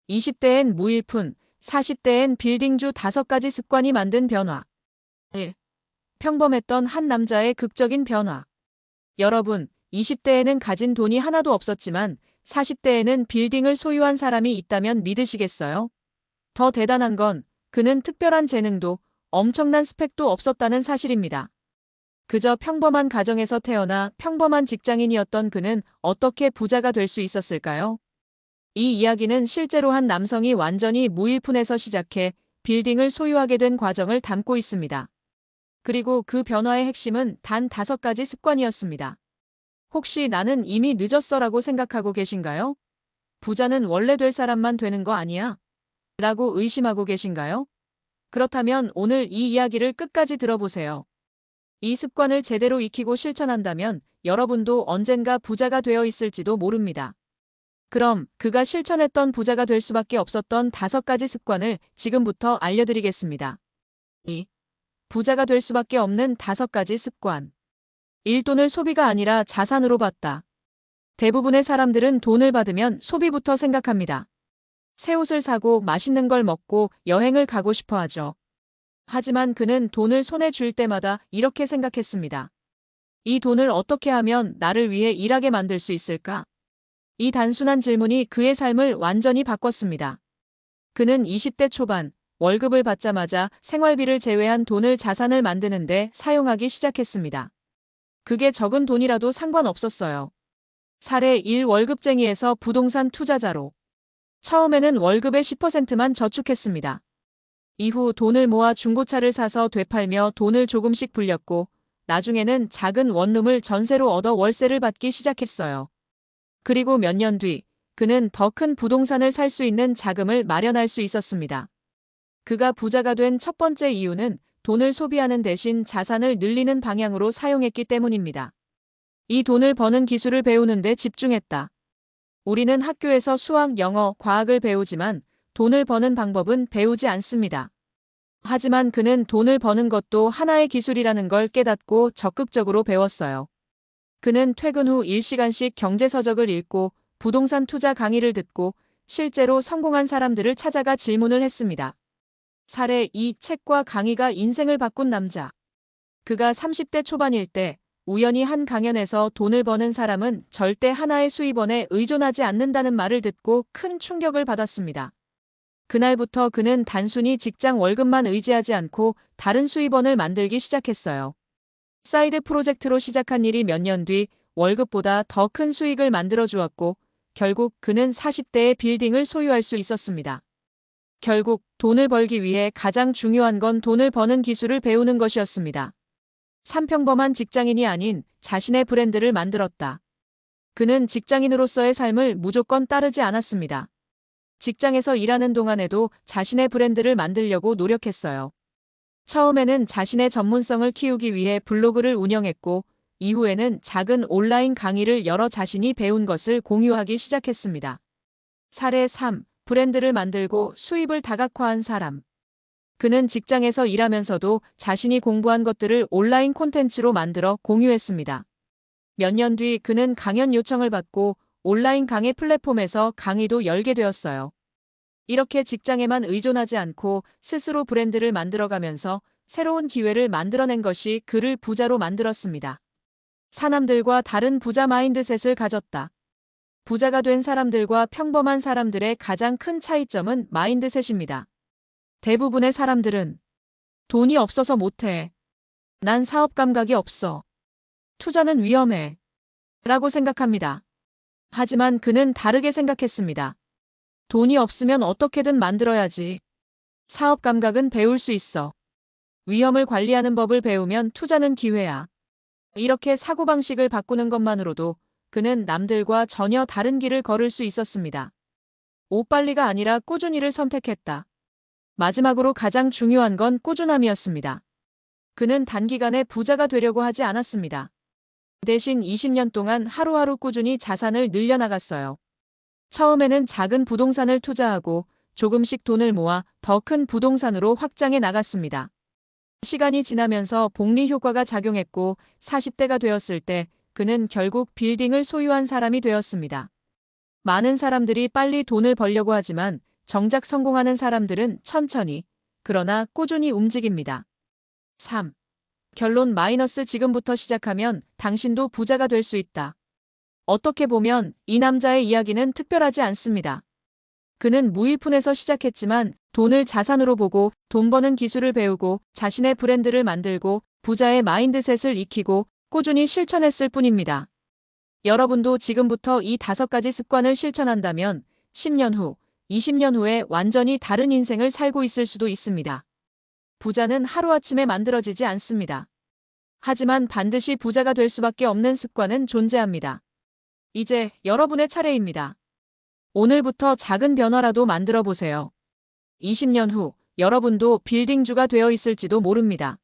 20대엔 무일푼, 40대엔 빌딩주 5가지 습관이 만든 변화. 1. 평범했던 한 남자의 극적인 변화. 여러분, 20대에는 가진 돈이 하나도 없었지만 40대에는 빌딩을 소유한 사람이 있다면 믿으시겠어요? 더 대단한 건 그는 특별한 재능도 엄청난 스펙도 없었다는 사실입니다. 그저 평범한 가정에서 태어나 평범한 직장인이었던 그는 어떻게 부자가 될 수 있었을까요? 이 이야기는 실제로 한 남성이 완전히 무일푼에서 시작해 빌딩을 소유하게 된 과정을 담고 있습니다. 그리고 그 변화의 핵심은 단 5가지 습관이었습니다. 혹시 나는 이미 늦었어라고 생각하고 계신가요? 부자는 원래 될 사람만 되는 거 아니야? 라고 의심하고 계신가요? 그렇다면 오늘 이 이야기를 끝까지 들어보세요. 이 습관을 제대로 익히고 실천한다면 여러분도 언젠가 부자가 되어 있을지도 모릅니다. 그럼 그가 실천했던 부자가 될 수밖에 없었던 5가지 습관을 지금부터 알려드리겠습니다. 2. 부자가 될 수밖에 없는 5가지 습관. 1. 돈을 소비가 아니라 자산으로 봤다. 대부분의 사람들은 돈을 받으면 소비부터 생각합니다. 새 옷을 사고 맛있는 걸 먹고 여행을 가고 싶어 하죠. 하지만 그는 돈을 손에 쥘 때마다 이렇게 생각했습니다. 이 돈을 어떻게 하면 나를 위해 일하게 만들 수 있을까? 이 단순한 질문이 그의 삶을 완전히 바꿨습니다. 그는 20대 초반, 월급을 받자마자 생활비를 제외한 돈을 자산을 만드는데 사용하기 시작했습니다. 그게 적은 돈이라도 상관없었어요. 사례 1. 월급쟁이에서 부동산 투자자로. 처음에는 월급의 10%만 저축했습니다. 이후 돈을 모아 중고차를 사서 되팔며 돈을 조금씩 불렸고 나중에는 작은 원룸을 전세로 얻어 월세를 받기 시작했어요. 그리고 몇 년 뒤 그는 더 큰 부동산을 살 수 있는 자금을 마련할 수 있었습니다. 그가 부자가 된 첫 번째 이유는 돈을 소비하는 대신 자산을 늘리는 방향으로 사용했기 때문입니다. 이 돈을 버는 기술을 배우는 데 집중했다. 우리는 학교에서 수학, 영어, 과학을 배우지만 돈을 버는 방법은 배우지 않습니다. 하지만 그는 돈을 버는 것도 하나의 기술이라는 걸 깨닫고 적극적으로 배웠어요. 그는 퇴근 후 1시간씩 경제서적을 읽고 부동산 투자 강의를 듣고 실제로 성공한 사람들을 찾아가 질문을 했습니다. 사례 2. 책과 강의가 인생을 바꾼 남자. 그가 30대 초반일 때 우연히 한 강연에서 돈을 버는 사람은 절대 하나의 수입원에 의존하지 않는다는 말을 듣고 큰 충격을 받았습니다. 그날부터 그는 단순히 직장 월급만 의지하지 않고 다른 수입원을 만들기 시작했어요. 사이드 프로젝트로 시작한 일이 몇 년 뒤 월급보다 더 큰 수익을 만들어 주었고 결국 그는 40대의 빌딩을 소유할 수 있었습니다. 결국 돈을 벌기 위해 가장 중요한 건 돈을 버는 기술을 배우는 것이었습니다. 3. 평범한 직장인이 아닌 자신의 브랜드를 만들었다. 그는 직장인으로서의 삶을 무조건 따르지 않았습니다. 직장에서 일하는 동안에도 자신의 브랜드를 만들려고 노력했어요. 처음에는 자신의 전문성을 키우기 위해 블로그를 운영했고 이후에는 작은 온라인 강의를 열어 자신이 배운 것을 공유하기 시작했습니다. 사례 3. 브랜드를 만들고 수입을 다각화한 사람. 그는 직장에서 일하면서도 자신이 공부한 것들을 온라인 콘텐츠로 만들어 공유했습니다. 몇 년 뒤 그는 강연 요청을 받고 온라인 강의 플랫폼에서 강의도 열게 되었어요. 이렇게 직장에만 의존하지 않고 스스로 브랜드를 만들어가면서 새로운 기회를 만들어낸 것이 그를 부자로 만들었습니다. 사람들과 다른 부자 마인드셋을 가졌다. 부자가 된 사람들과 평범한 사람들의 가장 큰 차이점은 마인드셋입니다. 대부분의 사람들은 돈이 없어서 못해. 난 사업 감각이 없어. 투자는 위험해. 라고 생각합니다. 하지만 그는 다르게 생각했습니다. 돈이 없으면 어떻게든 만들어야지. 사업 감각은 배울 수 있어. 위험을 관리하는 법을 배우면 투자는 기회야. 이렇게 사고방식을 바꾸는 것만으로도 그는 남들과 전혀 다른 길을 걸을 수 있었습니다. 옷빨리가 아니라 꾸준히를 선택했다. 마지막으로 가장 중요한 건 꾸준함이었습니다. 그는 단기간에 부자가 되려고 하지 않았습니다. 대신 20년 동안 하루하루 꾸준히 자산을 늘려나갔어요. 처음에는 작은 부동산을 투자하고 조금씩 돈을 모아 더 큰 부동산으로 확장해 나갔습니다. 시간이 지나면서 복리 효과가 작용했고 40대가 되었을 때 그는 결국 빌딩을 소유한 사람이 되었습니다. 많은 사람들이 빨리 돈을 벌려고 하지만 정작 성공하는 사람들은 천천히, 그러나 꾸준히 움직입니다. 3. 결론 마이너스 지금부터 시작하면 당신도 부자가 될 수 있다. 어떻게 보면 이 남자의 이야기는 특별하지 않습니다. 그는 무일푼에서 시작했지만 돈을 자산으로 보고 돈 버는 기술을 배우고 자신의 브랜드를 만들고 부자의 마인드셋을 익히고 꾸준히 실천했을 뿐입니다. 여러분도 지금부터 이 5가지 습관을 실천한다면 10년 후, 20년 후에 완전히 다른 인생을 살고 있을 수도 있습니다. 부자는 하루아침에 만들어지지 않습니다. 하지만 반드시 부자가 될 수밖에 없는 습관은 존재합니다. 이제 여러분의 차례입니다. 오늘부터 작은 변화라도 만들어 보세요. 20년 후 여러분도 빌딩주가 되어 있을지도 모릅니다.